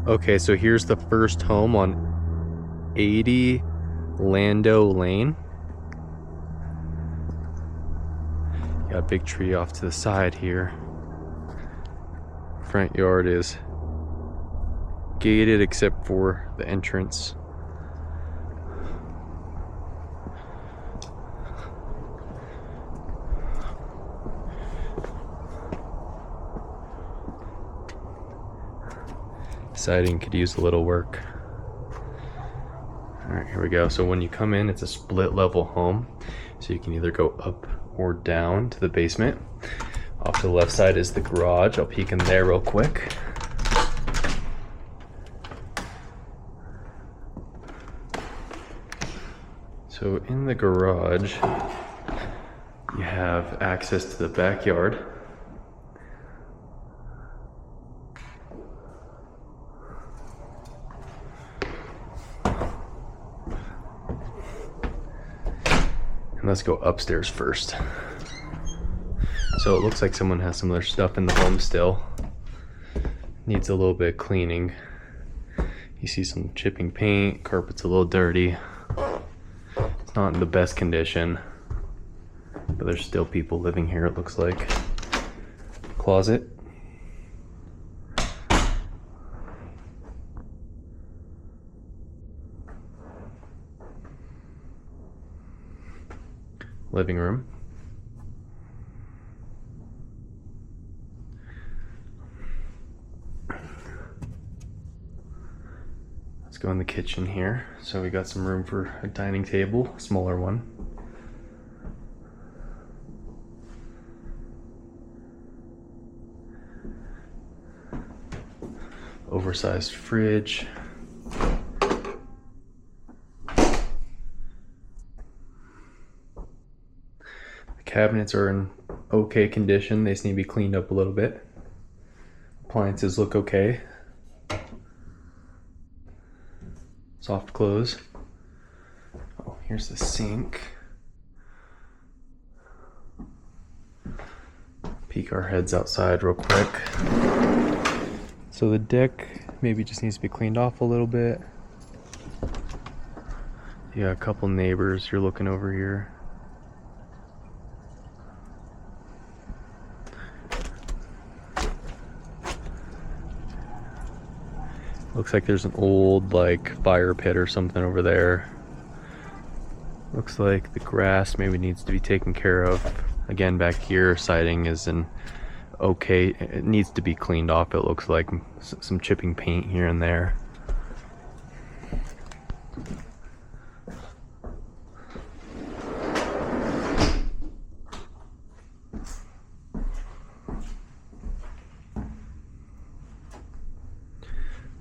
Okay, so here's the first home on 80 Lando Lane. Got a big tree off to the side here. Front yard is gated except for the entrance. Siding could use a little work. All right, here we go. So when you come in, it's a split level home. So you can either go up or down to the basement. Off to the left side is the garage. I'll peek in there real quick. So in the garage, you have access to the backyard. And let's go upstairs first. So it looks like someone has some of their stuff in the home still. Needs a little bit of cleaning. You see some chipping paint, carpet's a little dirty. It's not in the best condition, but there's still people living here, it looks like. Closet. Living room. Let's go in the kitchen here. So we got some room for a dining table, smaller one. Oversized fridge. Cabinets are in okay condition. They just need to be cleaned up a little bit. Appliances look okay. Soft close. Oh, here's the sink. Peek our heads outside real quick. So the deck maybe just needs to be cleaned off a little bit. You got a couple neighbors you're looking over here. Looks like there's an old fire pit or something over there. Looks like the grass maybe needs to be taken care of. Again, back here, siding is in okay. It needs to be cleaned off. It looks like some chipping paint here and there.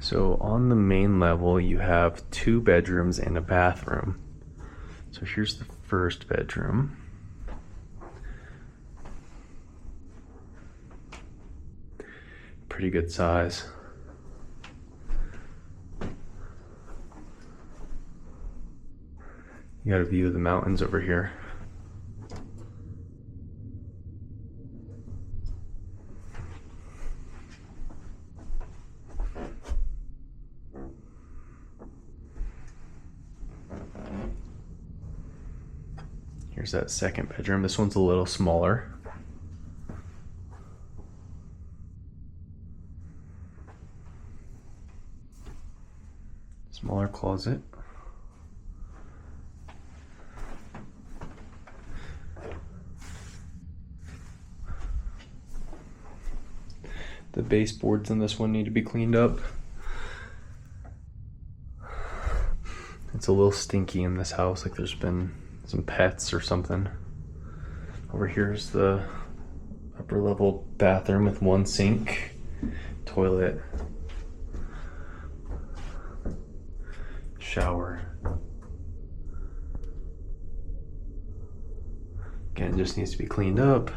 So on the main level, you have 2 bedrooms and a bathroom. So here's the first bedroom. Pretty good size. You got a view of the mountains over here. Here's that second bedroom. This one's a little smaller. Smaller closet. The baseboards in this one need to be cleaned up. It's a little stinky in this house, like there's been some pets or something. Over here's the upper level bathroom with 1 sink, toilet, shower. Again, just needs to be cleaned up.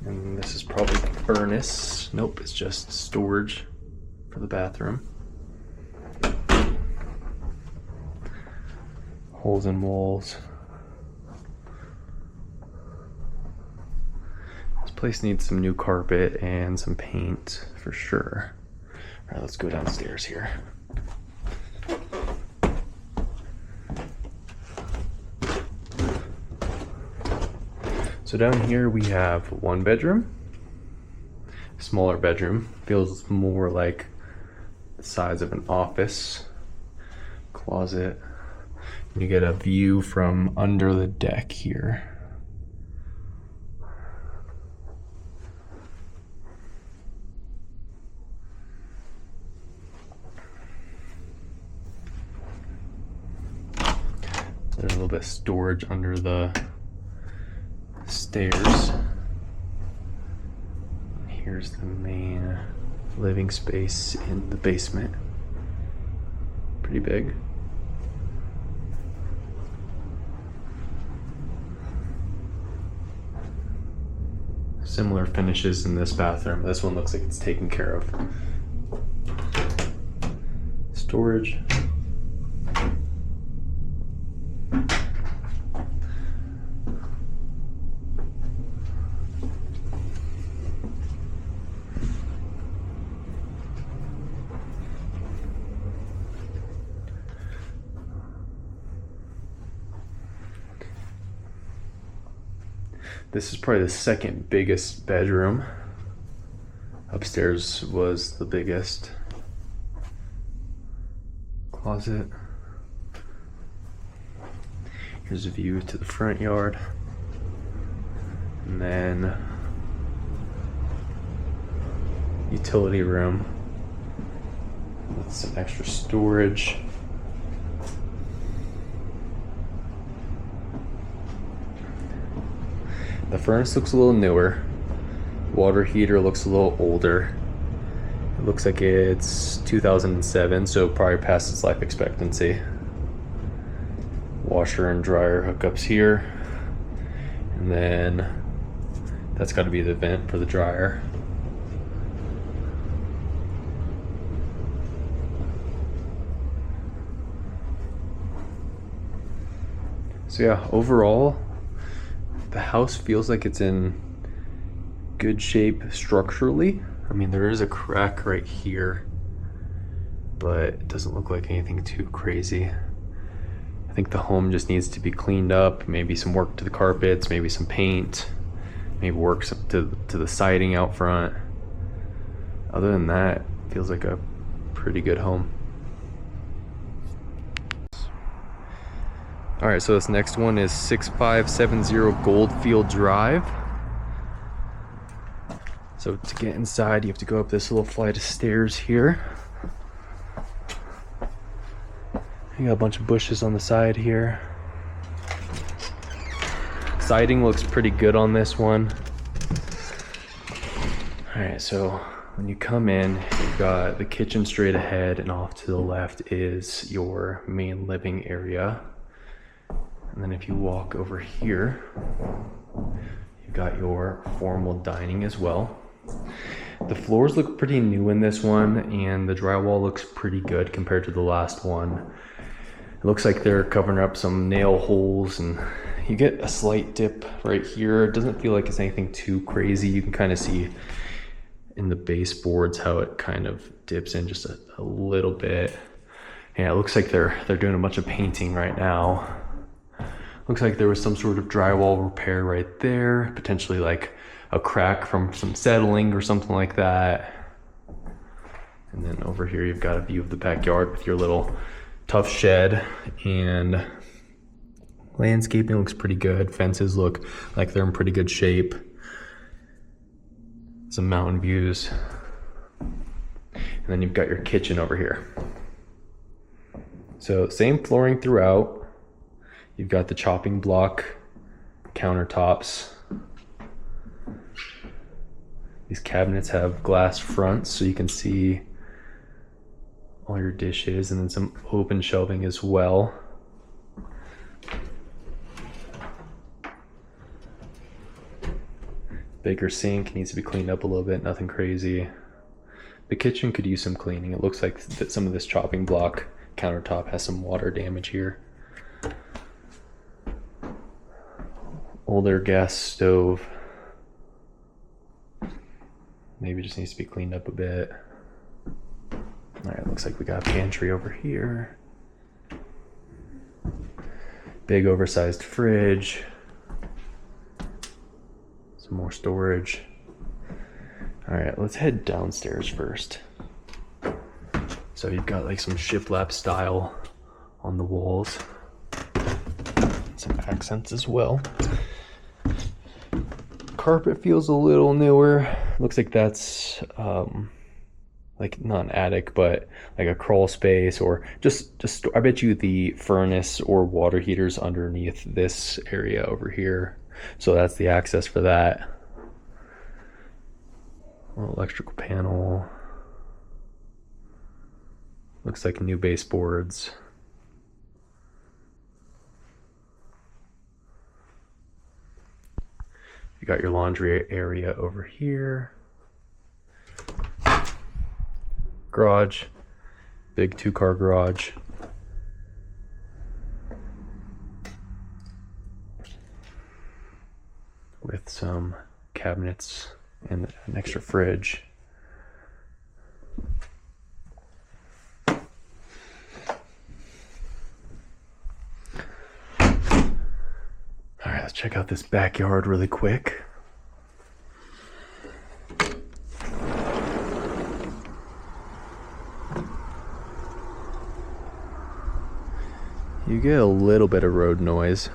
And this is probably the furnace. Nope, it's just storage for the bathroom. Holes in walls. It's place needs some new carpet and some paint for sure. All right, let's go downstairs here. So down here we have one bedroom, smaller bedroom, feels more like the size of an office, closet. You get a view from under the deck here. There's a little bit of storage under the stairs. Here's the main living space in the basement. Pretty big. Similar finishes in this bathroom. This one looks like it's taken care of. Storage. This is probably the second biggest bedroom. Upstairs was the biggest. Closet. Here's a view to the front yard. And then utility room with some extra storage. The furnace looks a little newer. Water heater looks a little older. It looks like it's 2007, so probably past its life expectancy. Washer and dryer hookups here. And then that's got to be the vent for the dryer. So yeah, overall, the house feels like it's in good shape structurally. I mean, there is a crack right here, but it doesn't look like anything too crazy. I think the home just needs to be cleaned up, maybe some work to the carpets, maybe some paint, maybe work to the siding out front. Other than that, it feels like a pretty good home. All right, so this next one is 6570 Goldfield Drive. So to get inside, you have to go up this little flight of stairs here. You got a bunch of bushes on the side here. Siding looks pretty good on this one. All right, so when you come in, you've got the kitchen straight ahead, and off to the left is your main living area. And then if you walk over here, you've got your formal dining as well. The floors look pretty new in this one, and the drywall looks pretty good compared to the last one. It looks like they're covering up some nail holes, and you get a slight dip right here. It doesn't feel like it's anything too crazy. You can kind of see in the baseboards how it kind of dips in just a little bit. Yeah, it looks like they're doing a bunch of painting right now. Looks like there was some sort of drywall repair right there, potentially like a crack from some settling or something like that. And then over here you've got a view of the backyard with your little tough shed, and landscaping looks pretty good. Fences look like they're in pretty good shape. Some mountain views. And then you've got your kitchen over here. So same flooring throughout. You've got the chopping block countertops. These cabinets have glass fronts so you can see all your dishes, and then some open shelving as well. Bigger sink, needs to be cleaned up a little bit, nothing crazy. The kitchen could use some cleaning. It looks like that some of this chopping block countertop has some water damage here. Older gas stove. Maybe just needs to be cleaned up a bit. All right, looks like we got a pantry over here. Big oversized fridge. Some more storage. All right, let's head downstairs first. So you've got like some shiplap style on the walls. Some accents as well. Carpet feels a little newer. Looks like that's like not an attic, but like a crawl space, or just I bet you the furnace or water heaters underneath this area over here. So that's the access for that. Electrical panel. Looks like new baseboards. You got your laundry area over here. Garage, big 2-car garage. With some cabinets and an extra fridge. All right, let's check out this backyard really quick. You get a little bit of road noise.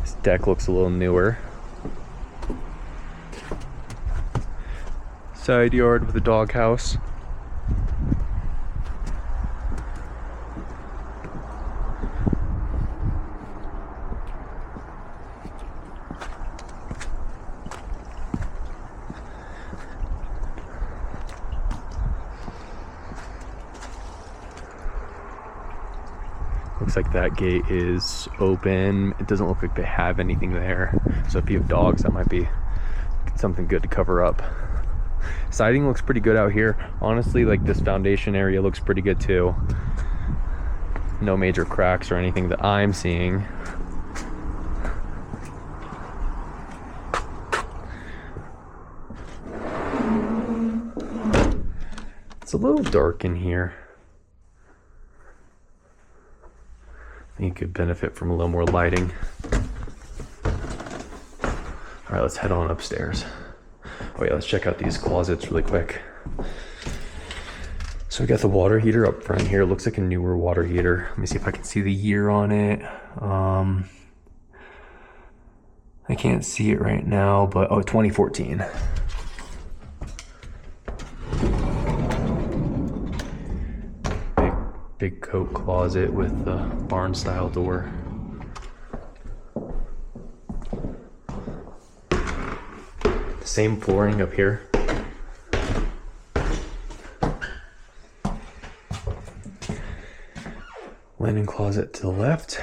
This deck looks a little newer. Side yard with a doghouse. Looks like that gate is open. It doesn't look like they have anything there. So if you have dogs, that might be something good to cover up. Siding looks pretty good out here. Honestly, like this foundation area looks pretty good too. No major cracks or anything that I'm seeing. It's a little dark in here. I think it could benefit from a little more lighting. All right, let's head on upstairs. Oh yeah, let's check out these closets really quick. So we got the water heater up front here. Looks like a newer water heater. Let me see if I can see the year on it. I can't see it right now, but 2014. Big coat closet with a barn style door. Same flooring up here. Linen closet to the left.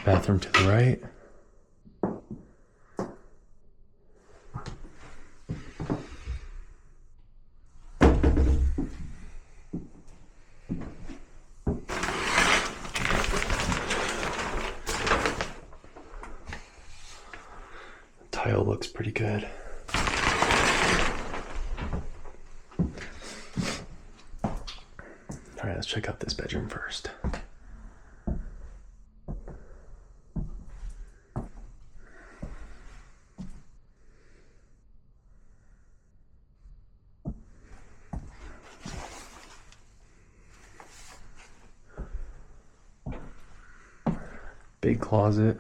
Bathroom to the right. Tile looks pretty good. All right, let's check out this bedroom first. Big closet.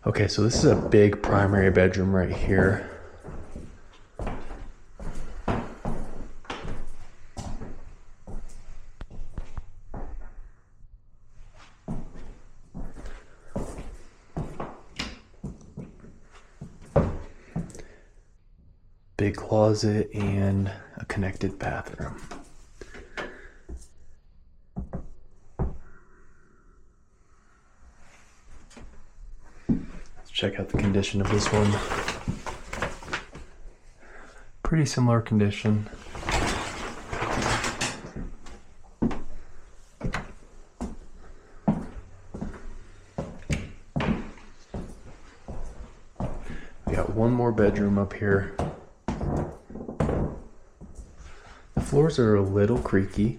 Okay, so this is a big primary bedroom right here. Big closet and a connected bathroom. Check out the condition of this one. Pretty similar condition. more bedroom up here. The floors are a little creaky.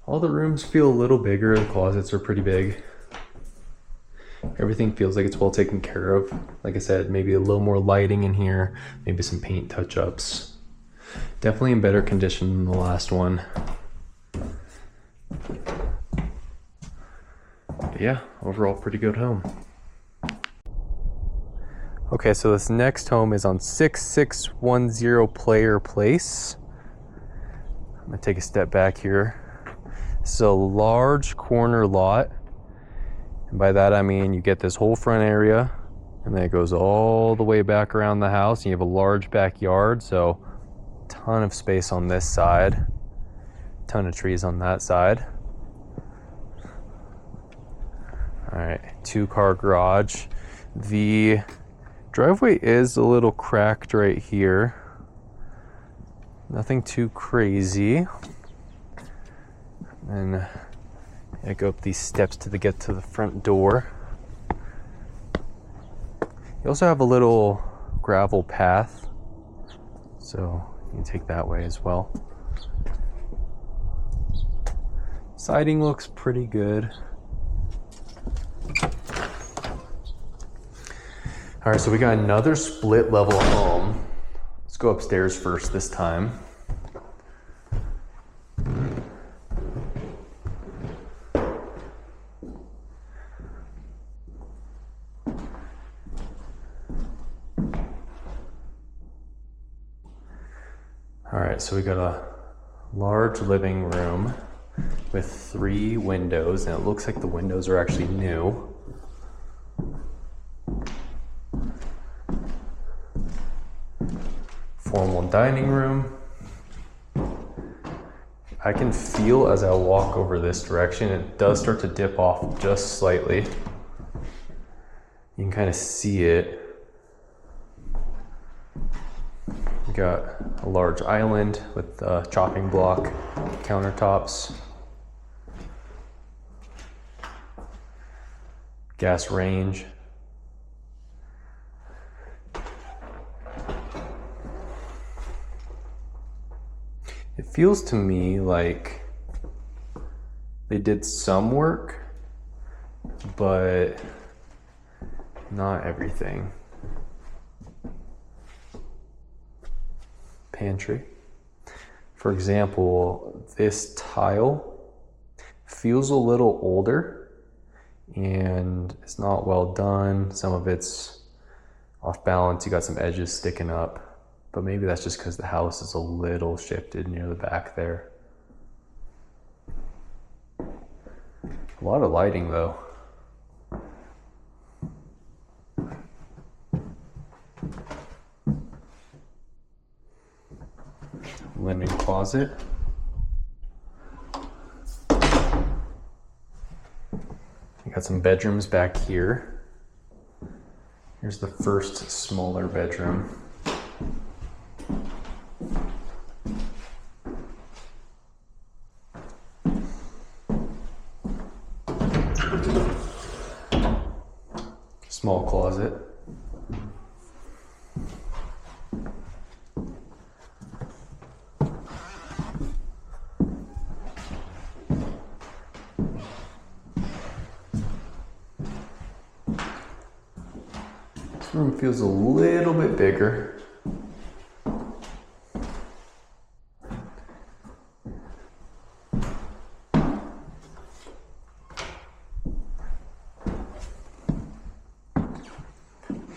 All the rooms feel a little bigger. The closets are pretty big. Everything feels like it's well taken care of. Like I said, maybe a little more lighting in here, maybe some paint touch-ups. Definitely in better condition than the last one. But yeah, overall pretty good home. Okay, so this next home is on 6610 Player Place. I'm gonna take a step back here. This is a large corner lot. And by that I mean you get this whole front area and then it goes all the way back around the house and you have a large backyard, so a ton of space on this side, ton of trees on that side. All right, 2-car garage. The driveway is a little cracked right here. Nothing too crazy. And I go up these steps to get to the front door. You also have a little gravel path, so you can take that way as well. Siding looks pretty good. All right, so we got another split level home. Let's go upstairs first this time. All right, so we got a large living room with 3 windows, and it looks like the windows are actually new. Formal dining room. I can feel as I walk over this direction, it does start to dip off just slightly. You can kind of see it. We got a large island with chopping block countertops. Gas range. It feels to me like they did some work, but not everything. Pantry. For example, this tile feels a little older and it's not well done. Some of it's off balance. You got some edges sticking up, but maybe that's just because the house is a little shifted near the back there. A lot of lighting though. Linen closet. You got some bedrooms back here. Here's the first smaller bedroom. Small closet. This room feels a little bit bigger.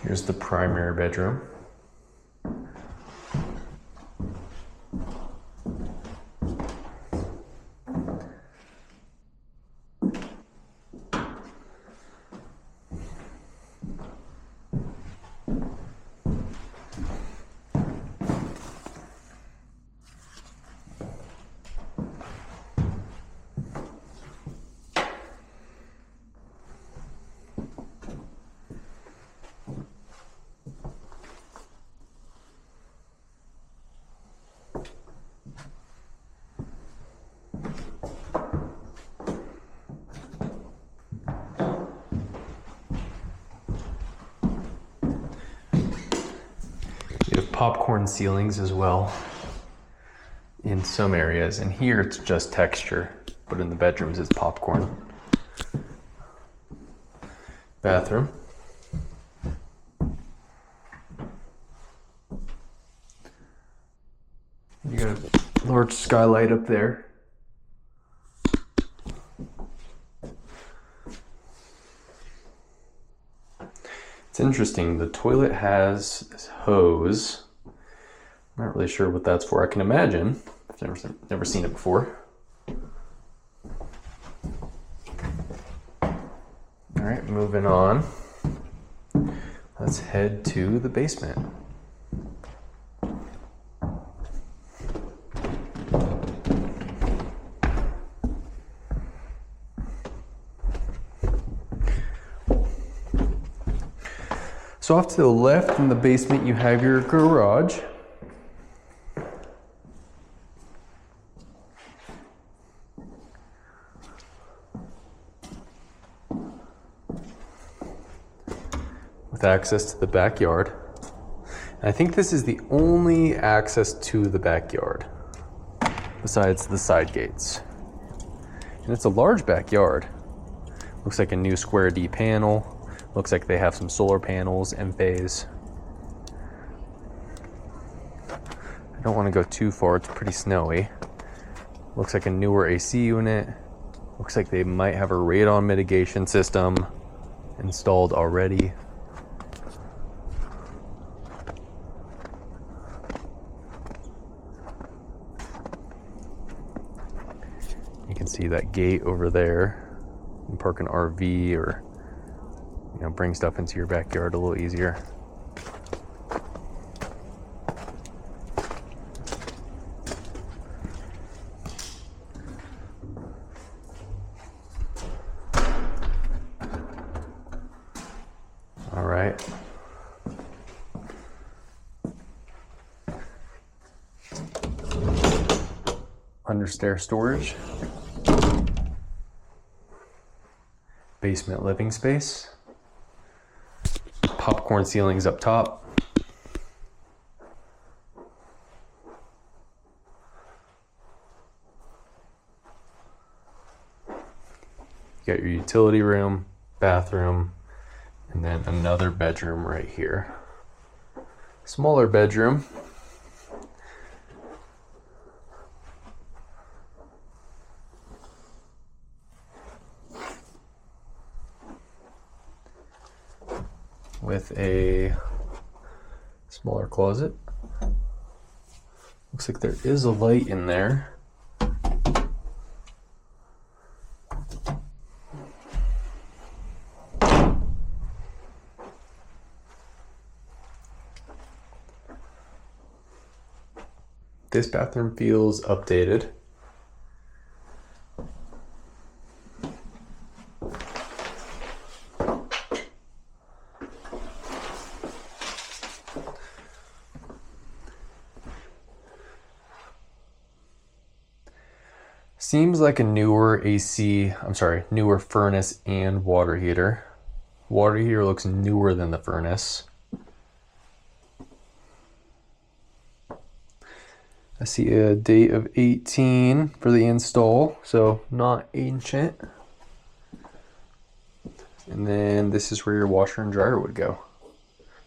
Here's the primary bedroom. popcorn ceilings as well in some areas, and here it's just texture, but in the bedrooms it's popcorn. Bathroom. You got a large skylight up there. It's interesting, the toilet has this hose. I'm not really sure what that's for. I can imagine. I've never seen it before. All right, moving on. Let's head to the basement. So off to the left in the basement, you have your garage. With access to the backyard. And I think this is the only access to the backyard, besides the side gates. And it's a large backyard. Looks like a new square D panel. Looks like they have some solar panels and bays. I don't want to go too far, it's pretty snowy. Looks like a newer AC unit. Looks like they might have a radon mitigation system installed already. You can see that gate over there. You can park an RV or bring stuff into your backyard a little easier. All right. Understair storage. Basement living space. Popcorn ceilings up top. You got your utility room, bathroom, and then another bedroom right here. Smaller bedroom. With a smaller closet. Looks like there is a light in there. This bathroom feels updated. Seems like a newer newer furnace and water heater. Water heater looks newer than the furnace. I see a date of 18 for the install, so not ancient. And then this is where your washer and dryer would go.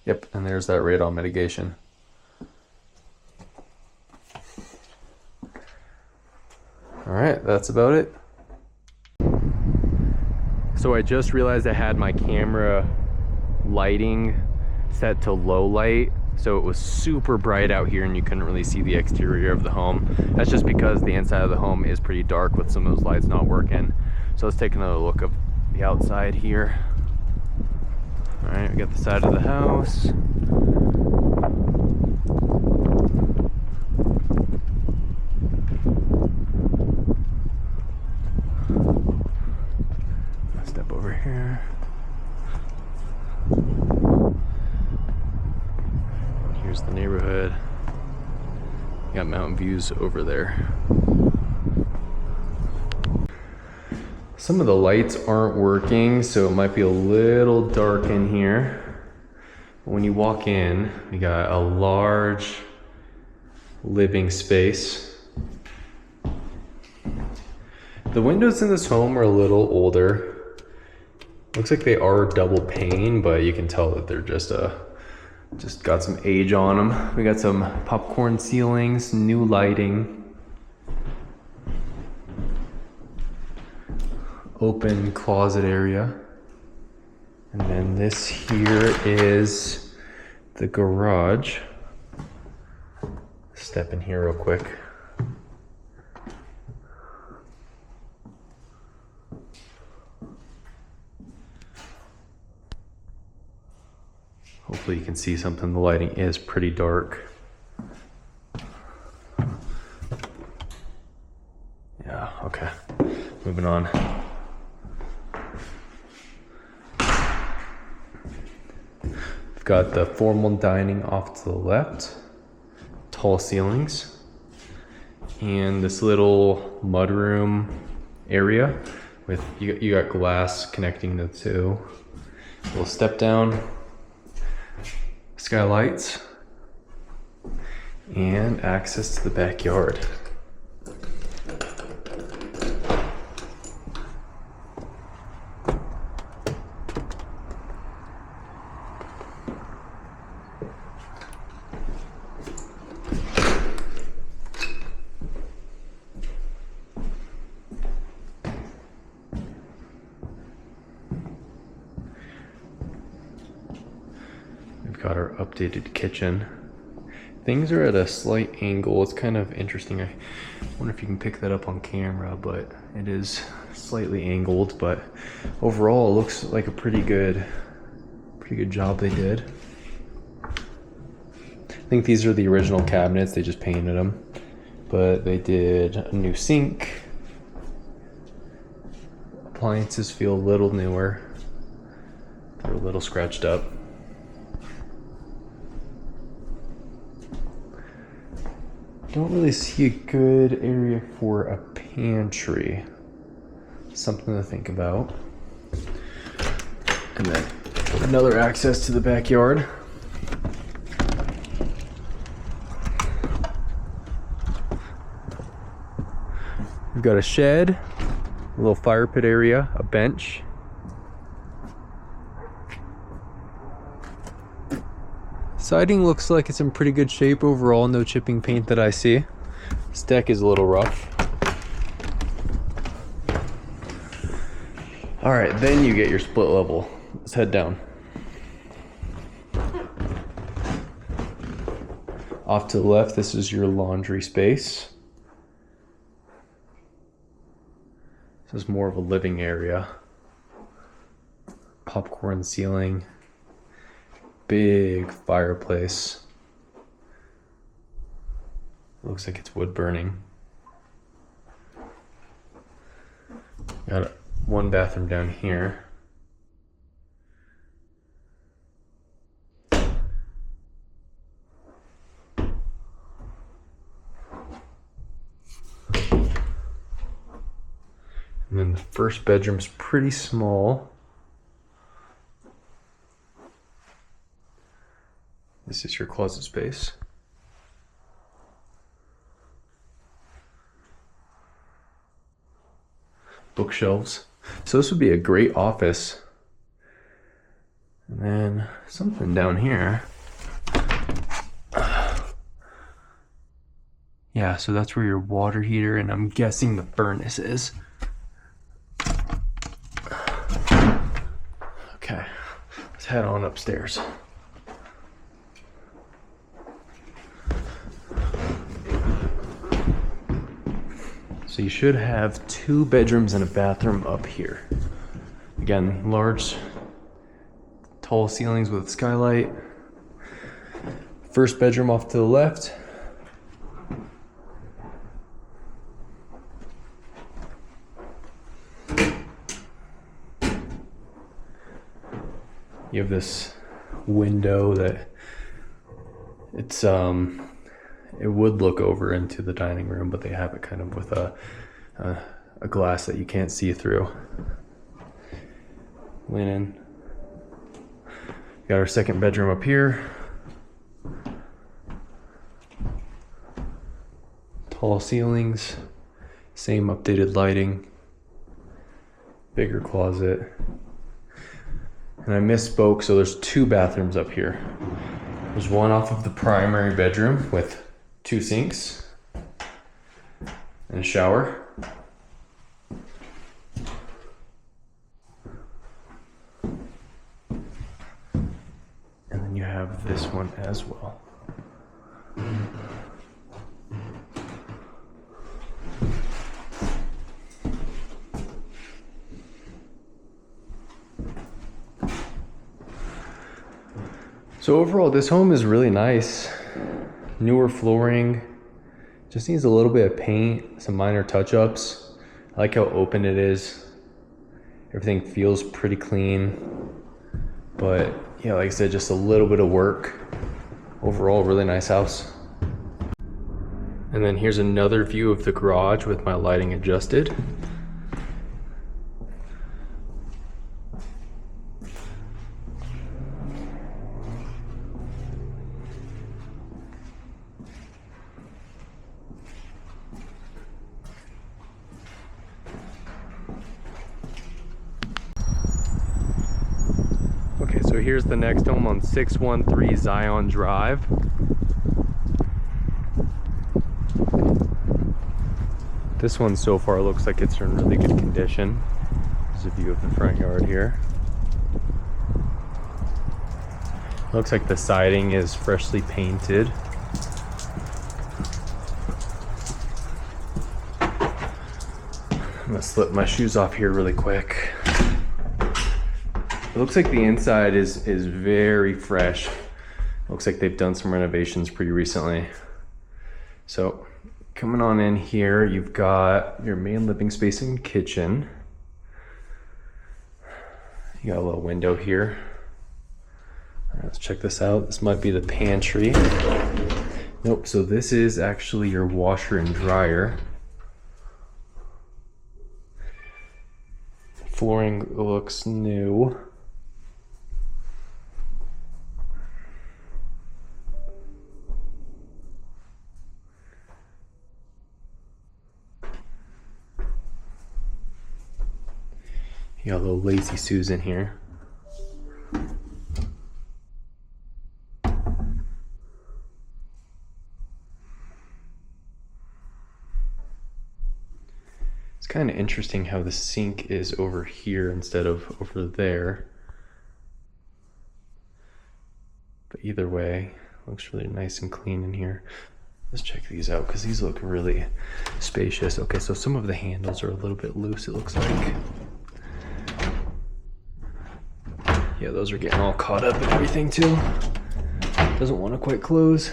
Yep, and there's that radon mitigation. All right, that's about it. So I just realized I had my camera lighting set to low light, so it was super bright out here and you couldn't really see the exterior of the home. That's just because the inside of the home is pretty dark with some of those lights not working. So let's take another look of the outside here. All right, we got the side of the house. Step over here. Here's the neighborhood. You got mountain views over there. Some of the lights aren't working, so it might be a little dark in here. When you walk in, we got a large living space. The windows in this home are a little older. Looks like they are double pane, but you can tell that they're just got some age on them. We got some popcorn ceilings, new lighting, open closet area. And then this here is the garage. Step in here real quick. Hopefully you can see something. The lighting is pretty dark. Yeah, okay. Moving on. We've got the formal dining off to the left. Tall ceilings. And this little mudroom area with, you got glass connecting the two. Little step down. Skylights, and access to the backyard. Got our updated kitchen. Things are at a slight angle. It's kind of interesting. I wonder if you can pick that up on camera, but it is slightly angled, but overall it looks like a pretty good job they did. I think these are the original cabinets. They just painted them, but they did a new sink. Appliances feel a little newer. They're a little scratched up. Don't really see a good area for a pantry. Something to think about. And then another access to the backyard. We've got a shed, a little fire pit area, a bench. Siding looks like it's in pretty good shape overall, no chipping paint that I see. This deck is a little rough. All right, then you get your split level. Let's head down. Off to the left, this is your laundry space. This is more of a living area. Popcorn ceiling. Big fireplace. Looks like it's wood burning. Got one bathroom down here. And then the first bedroom's pretty small. This is your closet space. Bookshelves. So this would be a great office. And then something down here. Yeah, so that's where your water heater and I'm guessing the furnace is. Okay, let's head on upstairs. So you should have 2 bedrooms and a bathroom up here. Again, large, tall ceilings with skylight. First bedroom off to the left. You have this window that it's it would look over into the dining room, but they have it kind of with a glass that you can't see through. Linen. Got our second bedroom up here. Tall ceilings, same updated lighting, bigger closet. And I misspoke, so there's 2 bathrooms up here. There's one off of the primary bedroom with 2 sinks and a shower. And then you have this one as well. So overall, this home is really nice. Newer flooring, just needs a little bit of paint, some minor touch-ups. I like how open it is. Everything feels pretty clean. But yeah, like I said, just a little bit of work. Overall, really nice house. And then here's another view of the garage with my lighting adjusted. Okay, so here's the next home on 613 Zion Drive. This one so far looks like it's in really good condition. There's a view of the front yard here. Looks like the siding is freshly painted. I'm gonna slip my shoes off here really quick. It looks like the inside is very fresh. Looks like they've done some renovations pretty recently. So coming on in here, you've got your main living space and kitchen. You got a little window here. All right, let's check this out. This might be the pantry. Nope, so this is actually your washer and dryer. Flooring looks new. You got a little Lazy Susan here. It's kind of interesting how the sink is over here instead of over there. But either way, looks really nice and clean in here. Let's check these out because these look really spacious. Okay, so some of the handles are a little bit loose, it looks like. Yeah, those are getting all caught up and everything too. Doesn't want to quite close.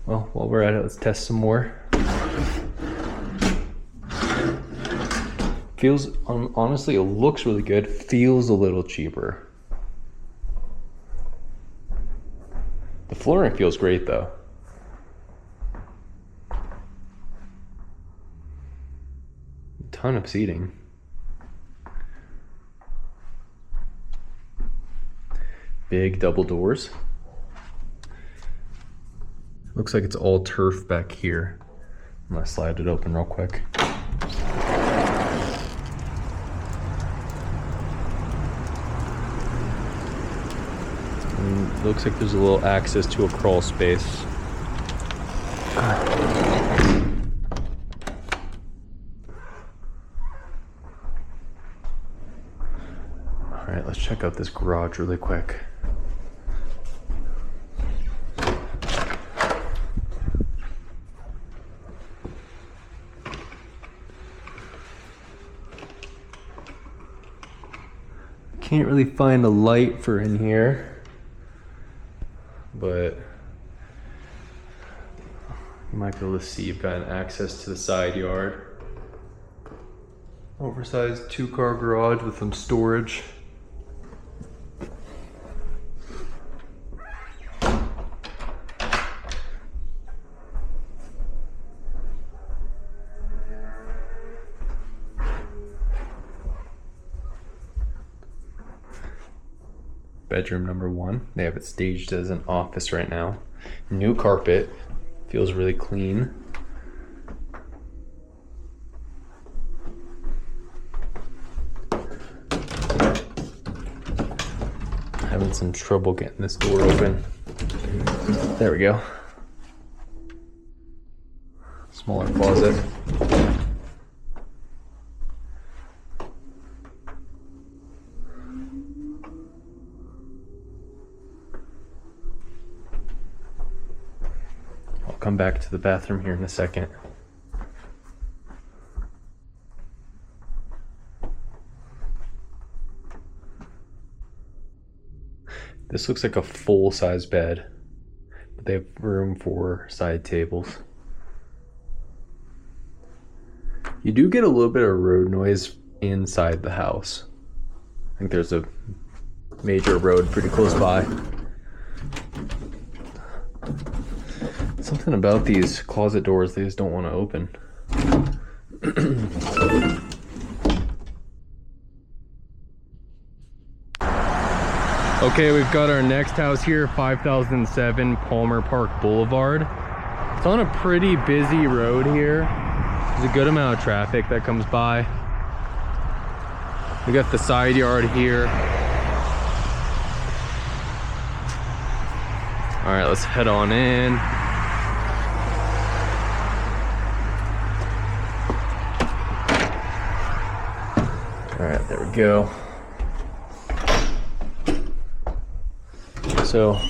Well, while we're at it, let's test some more. Feels, honestly, it looks really good. Feels a little cheaper. The flooring feels great though. A ton of seating. Big double doors. Looks like it's all turf back here. I'm gonna slide it open real quick. And looks like there's a little access to a crawl space. All right, let's check out this garage really quick. Can't really find a light for in here, but you might be able to see you've got an access to the side yard. Oversized 2-car garage with some storage. bedroom number 1. They have it staged as an office right now. New carpet, feels really clean. Having some trouble getting this door open. There we go. Smaller closet. I'll come back to the bathroom here in a second. This looks like a full-size bed, but they have room for side tables. You do get a little bit of road noise inside the house. I think there's a major road pretty close by. Something about these closet doors, they just don't want to open. Okay, we've got our next house here, 5007 Palmer Park Boulevard. It's on a pretty busy road here. There's a good amount of traffic that comes by. We got the side yard here. All right, let's head on in. All right, there we go. So as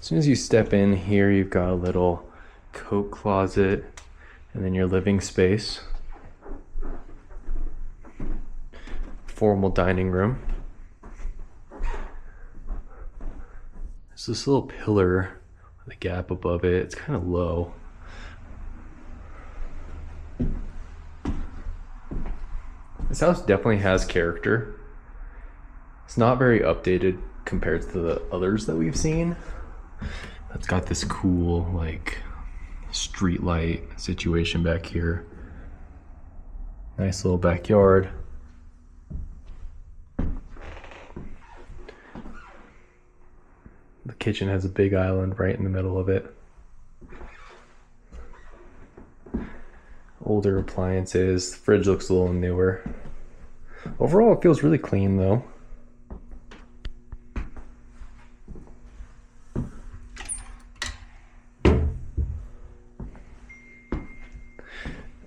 soon as you step in here, you've got a little coat closet and then your living space. Formal dining room. There's this little pillar with a gap above it. It's kind of low. This house definitely has character. It's not very updated compared to the others that we've seen. It's got this cool like street light situation back here. Nice little backyard. The kitchen has a big island right in the middle of it. Older appliances. The fridge looks a little newer. Overall, it feels really clean though.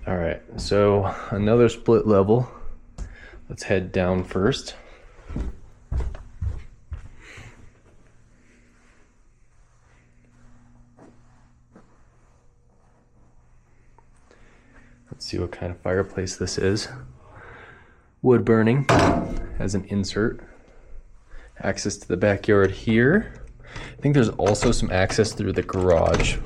All right, so another split level. Let's head down first. Let's see what kind of fireplace this is. Wood burning, has an insert. Access to the backyard here. I think there's also some access through the garage.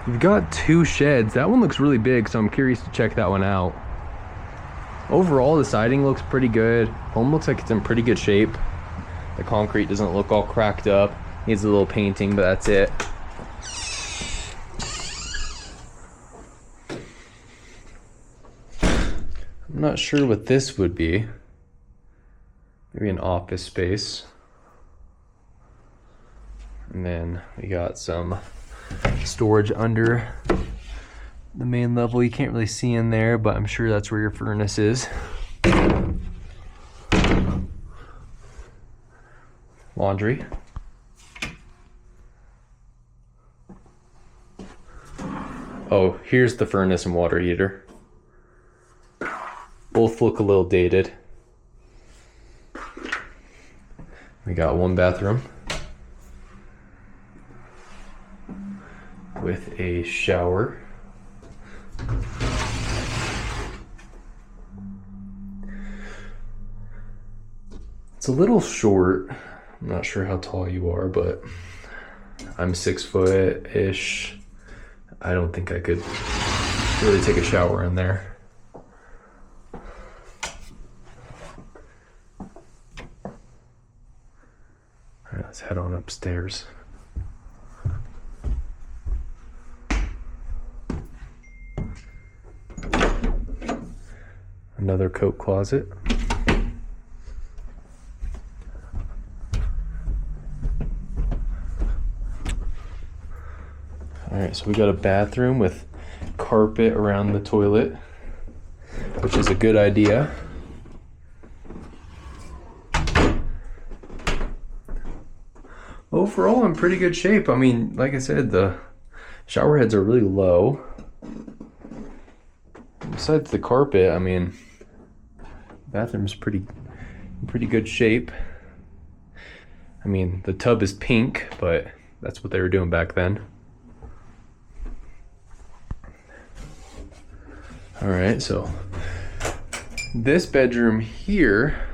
You've got 2 sheds. That one looks really big, so I'm curious to check that one out. Overall, the siding looks pretty good. Home looks like it's in pretty good shape. The concrete doesn't look all cracked up. Needs a little painting, but that's it. I'm not sure what this would be. Maybe an office space. And then we got some storage under the main level. You can't really see in there, but I'm sure that's where your furnace is. Laundry. Oh, here's the furnace and water heater. Both look a little dated. We got 1 bathroom with a shower. It's a little short. I'm not sure how tall you are, but I'm 6 foot-ish. I don't think I could really take a shower in there. Let's head on upstairs. Another coat closet. All right, so we got a bathroom with carpet around the toilet, which is a good idea. Overall, in pretty good shape. I mean, like I said, the shower heads are really low. Besides the carpet, I mean, bathroom's pretty good shape. I mean, the tub is pink, but that's what they were doing back then. All right, so this bedroom here,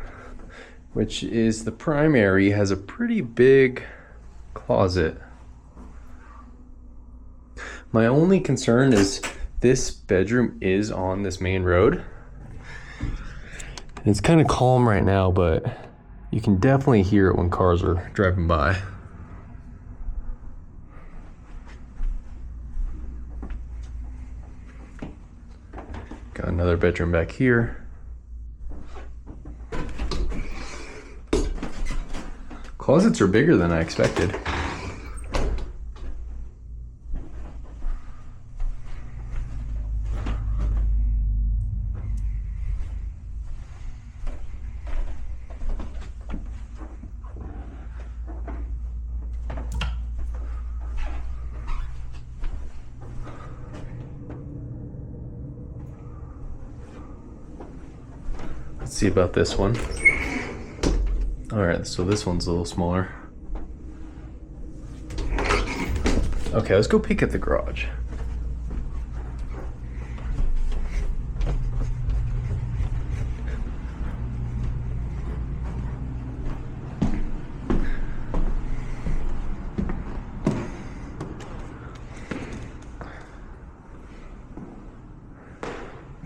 which is the primary, has a pretty big closet. My only concern is this bedroom is on this main road. It's kind of calm right now, but you can definitely hear it when cars are driving by. Got another bedroom back here. Closets are bigger than I expected. Let's see about this one. All right, so this one's a little smaller. Okay, let's go peek at the garage.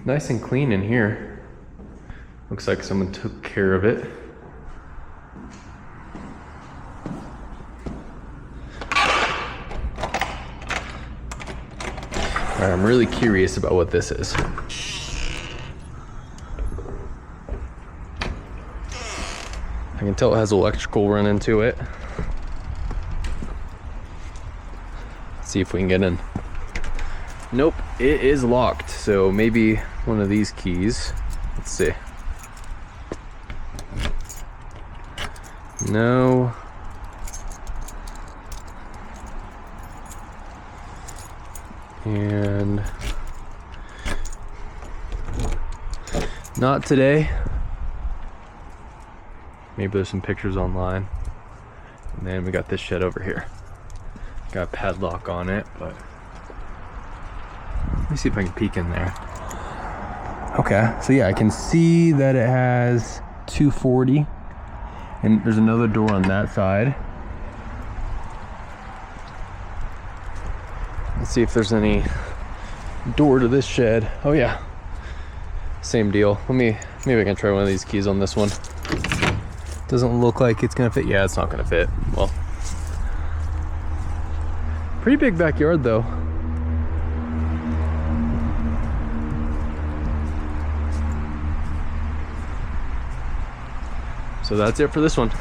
Nice and clean in here. Looks like someone took care of it. All right, I'm really curious about what this is. I can tell it has electrical run into it. Let's see if we can get in. Nope, it is locked. So maybe one of these keys. Let's see. No. And not today. Maybe there's some pictures online. And then we got this shed over here. Got a padlock on it, but let me see if I can peek in there. Okay, so yeah, I can see that it has 240. And there's another door on that side. Let's see if there's any door to this shed. Oh yeah, same deal. Maybe I can try one of these keys on this one. Doesn't look like it's gonna fit. Yeah, it's not gonna fit. Well, pretty big backyard though. So that's it for this one.